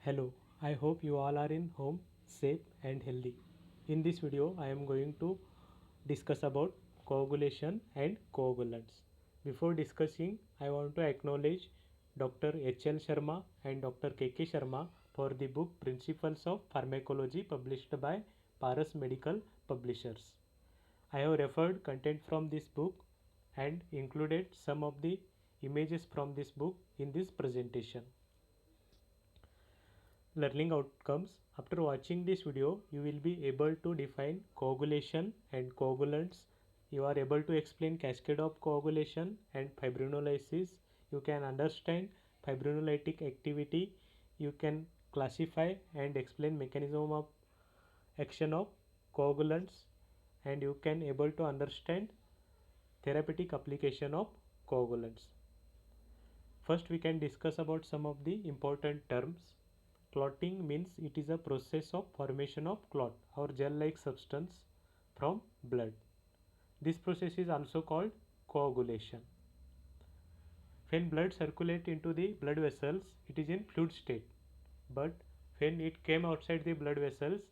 Hello, I hope you all are in home safe and healthy. In this video, I am going to discuss about coagulation and coagulants. Before discussing, I want to acknowledge Dr. H.L. Sharma and Dr. K.K. Sharma for the book Principles of Pharmacology published by Paras Medical Publishers. I have referred content from this book and included some of the images from this book in this presentation. Learning outcomes. After watching this video, you will be able to define coagulation and coagulants. You are able to explain cascade of coagulation and fibrinolysis. You can understand fibrinolytic activity. You can classify and explain mechanism of action of coagulants, and you can able to understand therapeutic application of coagulants. First, we can discuss about some of the important terms. Clotting means it is a process of formation of clot or gel-like substance from blood. This process is also called coagulation. When blood circulates into the blood vessels, it is in fluid state. But when it came outside the blood vessels,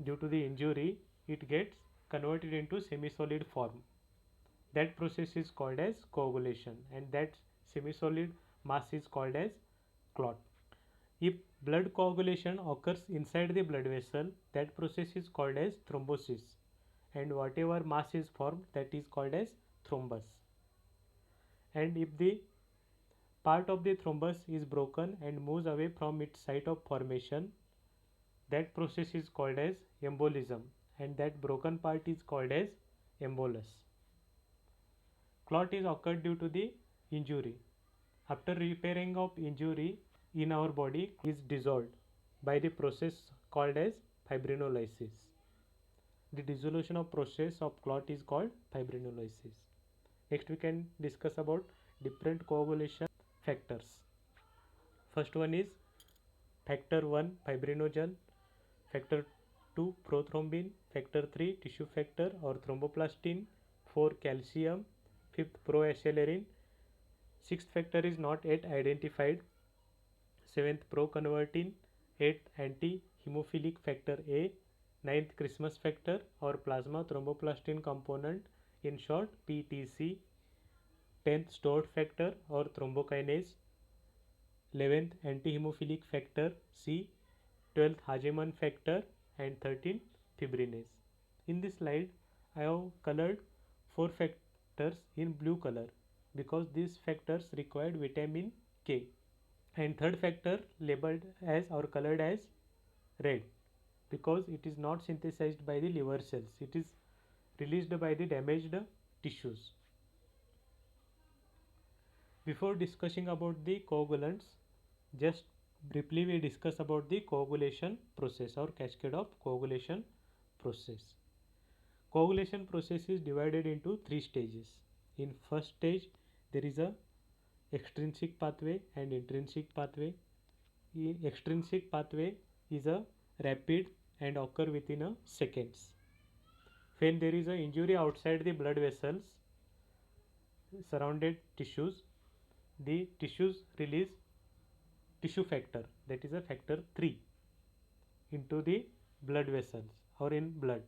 due to the injury, it gets converted into semi-solid form. That process is called as coagulation, and that semi-solid mass is called as clot. If blood coagulation occurs inside the blood vessel, that process is called as thrombosis, and whatever mass is formed, that is called as thrombus. And if the part of the thrombus is broken and moves away from its site of formation, that process is called as embolism, and that broken part is called as embolus. Clot is occurred due to the injury. After repairing of injury in our body is dissolved by the process called as fibrinolysis. The dissolution of process of clot is called fibrinolysis. Next we can discuss about different coagulation factors. First one is factor 1 fibrinogen, factor 2 prothrombin, factor 3 tissue factor or thromboplastin, 4 calcium, 5th proacelerin, 6th factor is not yet identified, 7th proconvertin, 8th anti-hemophilic factor A, 9th Christmas factor or plasma thromboplastin component, in short PTC, 10th stored factor or thrombokinase, 11th anti-hemophilic factor C, 12th Hagemann factor, and 13th fibrinase. In this slide, I have colored 4 factors in blue color because these factors required vitamin K, and third factor labeled as or colored as red because it is not synthesized by the liver cells, it is released by the damaged tissues. Before discussing about the coagulants, just briefly we discuss about the coagulation process or cascade of coagulation process. Coagulation process is divided into 3 stages. In first stage, there is a extrinsic pathway and intrinsic pathway. Extrinsic pathway is a rapid and occur within a seconds. When there is a injury outside the blood vessels, surrounded tissues, the tissues release tissue factor, that is a factor 3, into the blood vessels or in blood.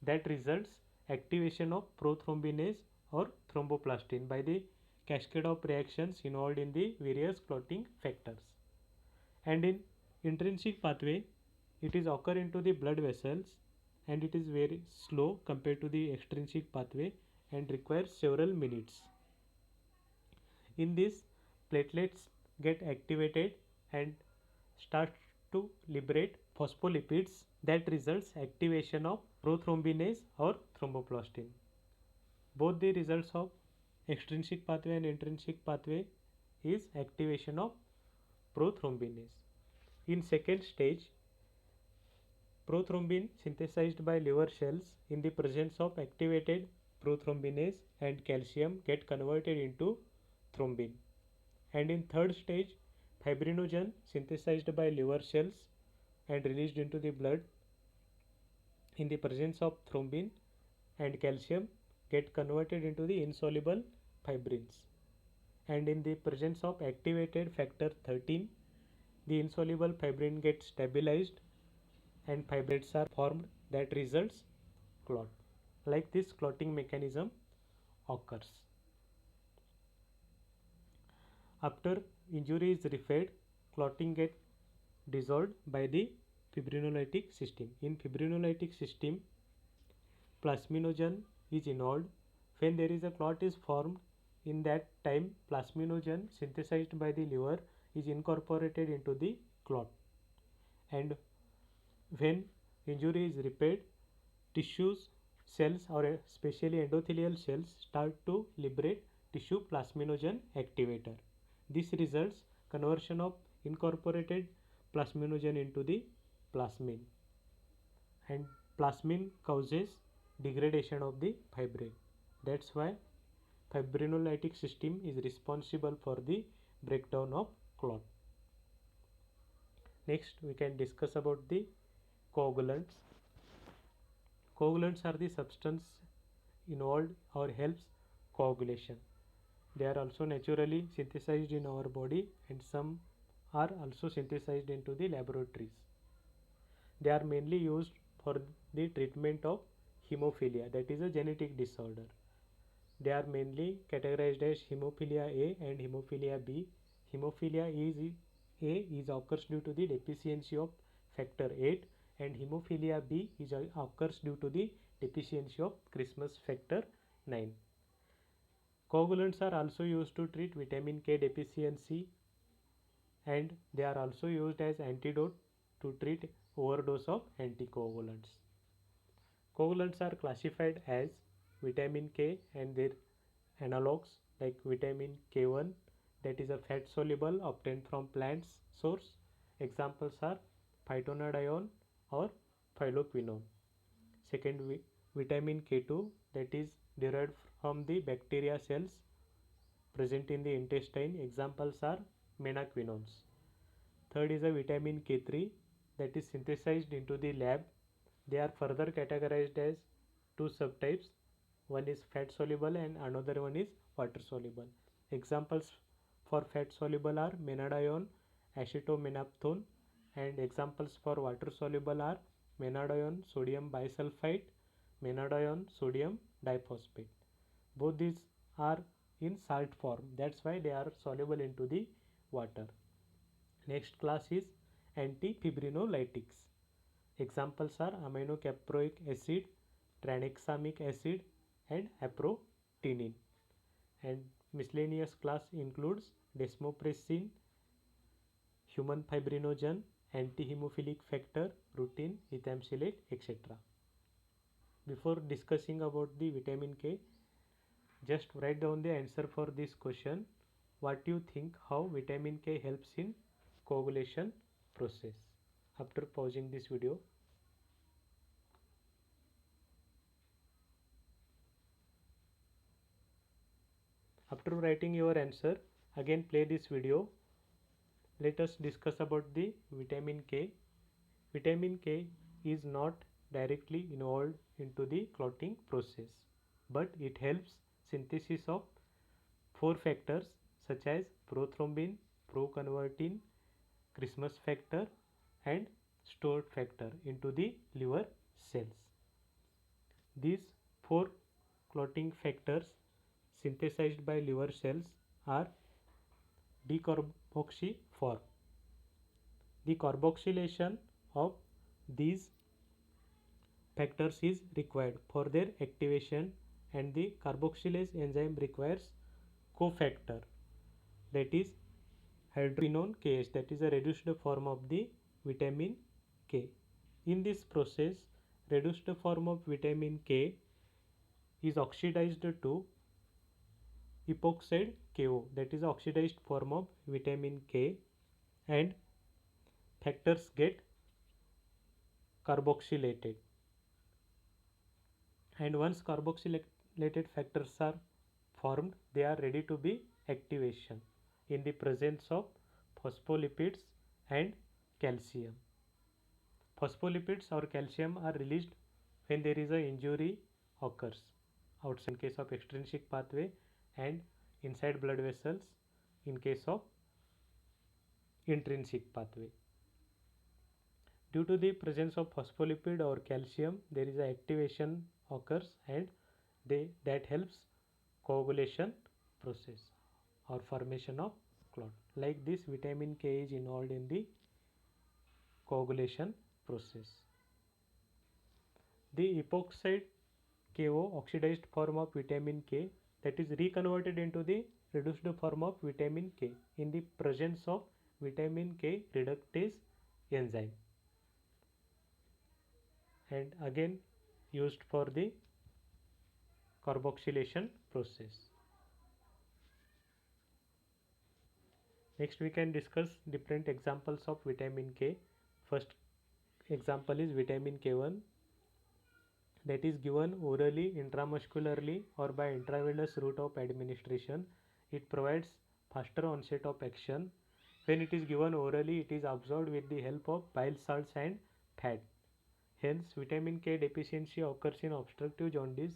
That results activation of prothrombinase or thromboplastin by the cascade of reactions involved in the various clotting factors. And in intrinsic pathway, it is occur into the blood vessels and it is very slow compared to the extrinsic pathway and requires several minutes. In this, platelets get activated and start to liberate phospholipids, that results activation of prothrombinase or thromboplastin. Both the results of extrinsic pathway and intrinsic pathway is activation of prothrombinase. In second stage, prothrombin synthesized by liver cells in the presence of activated prothrombinase and calcium get converted into thrombin. And in third stage, fibrinogen synthesized by liver cells and released into the blood in the presence of thrombin and calcium get converted into the insoluble fibrins. And in the presence of activated factor 13, the insoluble fibrin gets stabilized and fibrils are formed that results clot. Like this clotting mechanism occurs. After injury is repaired, clotting gets dissolved by the fibrinolytic system. In fibrinolytic system, plasminogen is involved. When there is a clot is formed, in that time plasminogen synthesized by the liver is incorporated into the clot, and when injury is repaired, tissues cells or especially endothelial cells start to liberate tissue plasminogen activator. This results conversion of incorporated plasminogen into the plasmin, and plasmin causes degradation of the fibrin. That's why fibrinolytic system is responsible for the breakdown of clot. Next we can discuss about the coagulants. Coagulants are the substance involved or helps coagulation. They are also naturally synthesized in our body, and some are also synthesized into the laboratories. They are mainly used for the treatment of hemophilia, that is a genetic disorder. They are mainly categorized as hemophilia A and hemophilia B. Hemophilia A is occurs due to the deficiency of factor 8, and hemophilia B is occurs due to the deficiency of Christmas factor 9. Coagulants are also used to treat vitamin K deficiency, and they are also used as antidote to treat overdose of anticoagulants. Coagulants are classified as vitamin K and their analogues like vitamin K1, that is a fat soluble obtained from plants source. Examples are phytonadione or phylloquinone. Second, vitamin K2, that is derived from the bacteria cells present in the intestine. Examples are menaquinones. Third is a vitamin K3, that is synthesized into the lab. They are further categorized as two subtypes. One is fat soluble and another one is water soluble. Examples for fat soluble are menadione, acetomenaphtone, and examples for water soluble are menadione sodium bisulfite, menadione sodium diphosphate. Both these are in salt form, that's why they are soluble into the water. Next class is antifibrinolytics. Examples are aminocaproic acid, tranexamic acid, and aprotinin. And miscellaneous class includes desmopressin, human fibrinogen, antihemophilic factor, rutin, ethamsulate, etc. Before discussing about the vitamin K, just write down the answer for this question. What do you think how vitamin K helps in coagulation process? After pausing this video, after writing your answer, again play this video. Let us discuss about the vitamin K. Vitamin K is not directly involved into the clotting process, but it helps synthesis of four factors such as prothrombin, proconvertin, Christmas factor, and stored factor into the liver cells. These four clotting factors synthesized by liver cells are decarboxyform. The carboxylation of these factors is required for their activation, and the carboxylase enzyme requires cofactor, that is hydroquinone KH, that is a reduced form of the vitamin K. In this process, reduced form of vitamin K is oxidized to epoxide KO, that is oxidized form of vitamin K, and factors get carboxylated. And once carboxylated factors are formed, they are ready to be activation in the presence of phospholipids and calcium. Phospholipids or calcium are released when there is a injury occurs outside in case of extrinsic pathway, and inside blood vessels in case of intrinsic pathway. Due to the presence of phospholipid or calcium, there is a activation occurs and that helps coagulation process or formation of clot. Like this, vitamin K is involved in the coagulation process. The epoxide KO, oxidized form of vitamin K, that is reconverted into the reduced form of vitamin K in the presence of vitamin K reductase enzyme, and again used for the carboxylation process. Next we can discuss different examples of vitamin K. First example is vitamin K1, that is given orally, intramuscularly or by intravenous route of administration. It provides faster onset of action. When it is given orally, it is absorbed with the help of bile salts and fat. Hence, vitamin K deficiency occurs in obstructive jaundice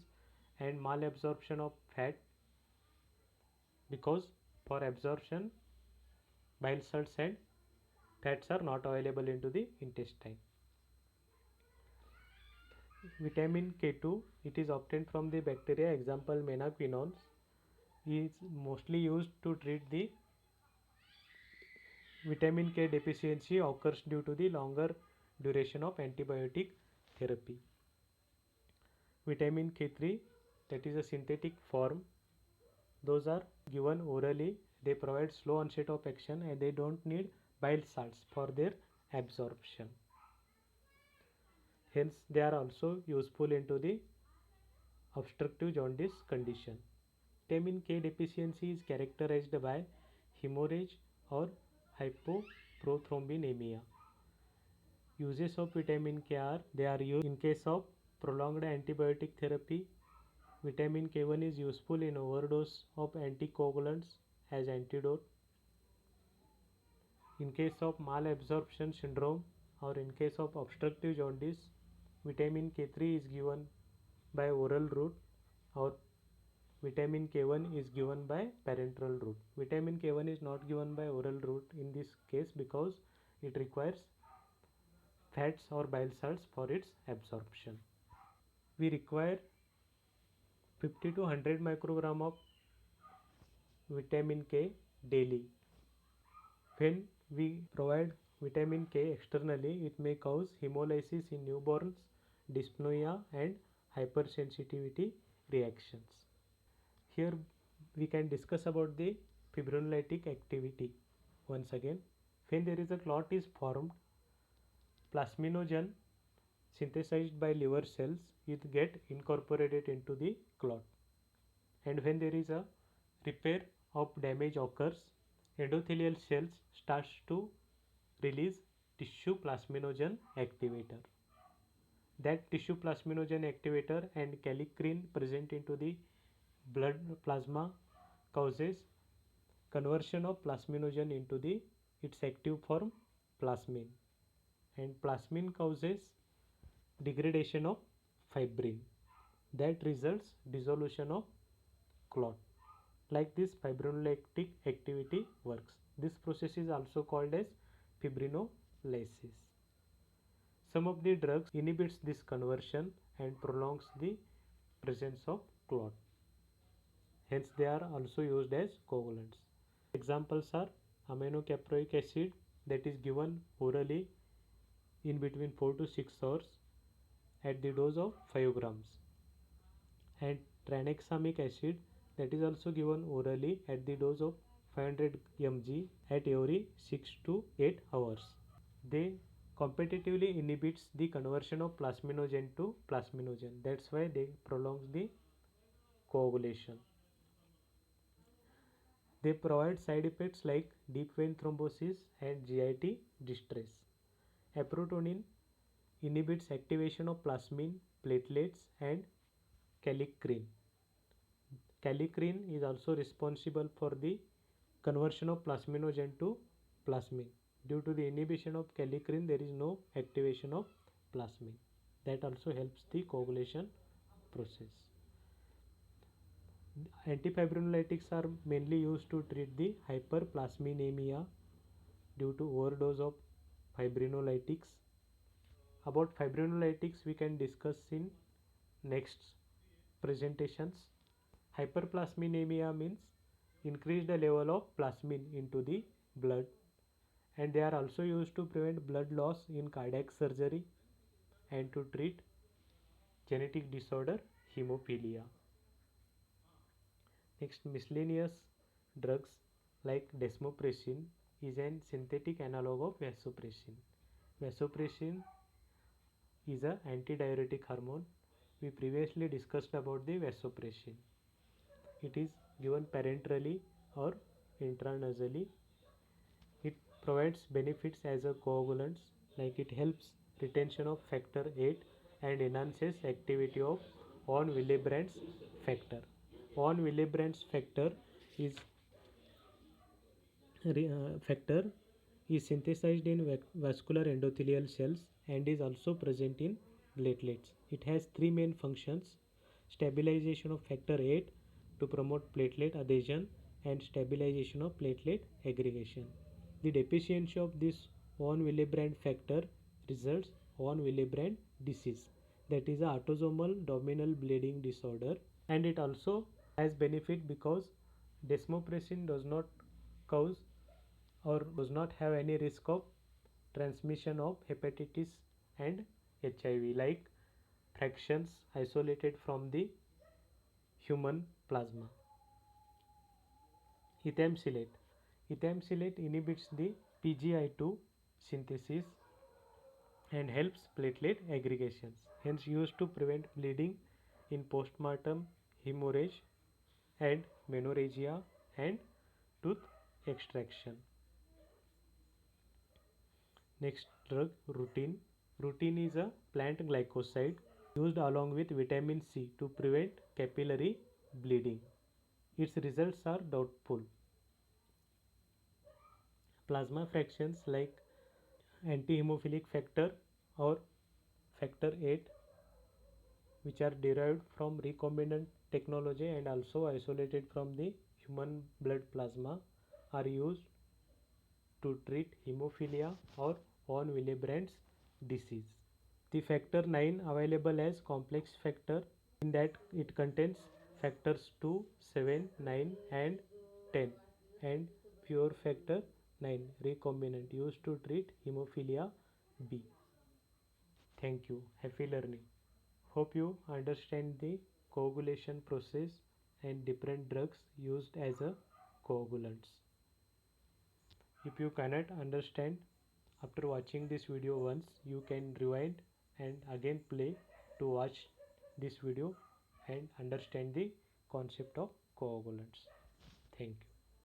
and malabsorption of fat, because for absorption bile salts and fats are not available into the intestine. Vitamin K2, it is obtained from the bacteria, example menaquinones, is mostly used to treat the vitamin K deficiency occurs due to the longer duration of antibiotic therapy. Vitamin K3, that is a synthetic form, those are given orally. They provide slow onset of action and they don't need bile salts for their absorption. Hence, they are also useful into the obstructive jaundice condition. Vitamin K deficiency is characterized by hemorrhage or hypoprothrombinemia. Uses of vitamin K are, they are used in case of prolonged antibiotic therapy. Vitamin K1 is useful in overdose of anticoagulants as antidote. In case of malabsorption syndrome or in case of obstructive jaundice, vitamin K3 is given by oral route or vitamin K1 is given by parenteral route. Vitamin K1 is not given by oral route in this case because it requires fats or bile salts for its absorption. We require 50 to 100 microgram of vitamin K daily. When we provide vitamin K externally, it may cause hemolysis in newborns, dyspnea and hypersensitivity reactions. Here we can discuss about the fibrinolytic activity. Once again, when there is a clot is formed, plasminogen synthesized by liver cells it get incorporated into the clot, and when there is a repair of damage occurs, endothelial cells starts to release tissue plasminogen activator. That tissue plasminogen activator and kallikrein present into the blood plasma causes conversion of plasminogen into the its active form plasmin, and plasmin causes degradation of fibrin, that results dissolution of clot. Like this fibrinolytic activity works. This process is also called as fibrinolysis. Some of the drugs inhibits this conversion and prolongs the presence of clot. Hence they are also used as coagulants. Examples are aminocaproic acid, that is given orally in between 4 to 6 hours at the dose of 5 grams, and tranexamic acid, that is also given orally at the dose of 500 mg at every 6 to 8 hours. They competitively inhibits the conversion of plasminogen to plasminogen. That's why they prolong the coagulation. They provide side effects like deep vein thrombosis and GIT distress. Aprotoniin inhibits activation of plasmin, platelets and kallikrein. Kallikrein is also responsible for the conversion of plasminogen to plasmin. Due to the inhibition of kallikrein, there is no activation of plasmin. That also helps the coagulation process. Antifibrinolytics are mainly used to treat the hyperplasminemia due to overdose of fibrinolytics. About fibrinolytics we can discuss in next presentations. Hyperplasminemia means increase the level of plasmin into the blood, and they are also used to prevent blood loss in cardiac surgery and to treat genetic disorder hemophilia. Next, miscellaneous drugs like desmopressin is an synthetic analog of vasopressin. Vasopressin is a antidiuretic hormone. We previously discussed about the vasopressin. It is given parenterally or intranasally. It provides benefits as a coagulant, like it helps retention of factor 8 and enhances activity of von Willebrand's factor. Von Willebrand's factor is factor is synthesized in vascular endothelial cells and is also present in platelets. It has three main functions: stabilization of factor 8 to promote platelet adhesion and stabilization of platelet aggregation. The deficiency of this von Willebrand factor results von Willebrand disease, that is a autosomal dominant bleeding disorder, and it also has benefit because desmopressin does not cause or does not have any risk of transmission of hepatitis and HIV like fractions isolated from the human plasma. Ethamsilate. Ethamsilate inhibits the PGI2 synthesis and helps platelet aggregations, hence used to prevent bleeding in postmortem hemorrhage and menorrhagia and tooth extraction. Next drug, rutin. Rutin is a plant glycoside used along with vitamin C to prevent capillary bleeding. Its results are doubtful. Plasma fractions like antihemophilic factor or factor 8, which are derived from recombinant technology and also isolated from the human blood plasma, are used to treat hemophilia or von Willebrand's disease. The factor 9 available as complex factor, in that it contains factors 2, 7, 9 and 10, and pure factor 9 recombinant used to treat hemophilia B. Thank you. Happy learning. Hope you understand the coagulation process and different drugs used as a coagulants. If you cannot understand after watching this video once, you can rewind and again play to watch this video and understand the concept of coagulants. Thank you.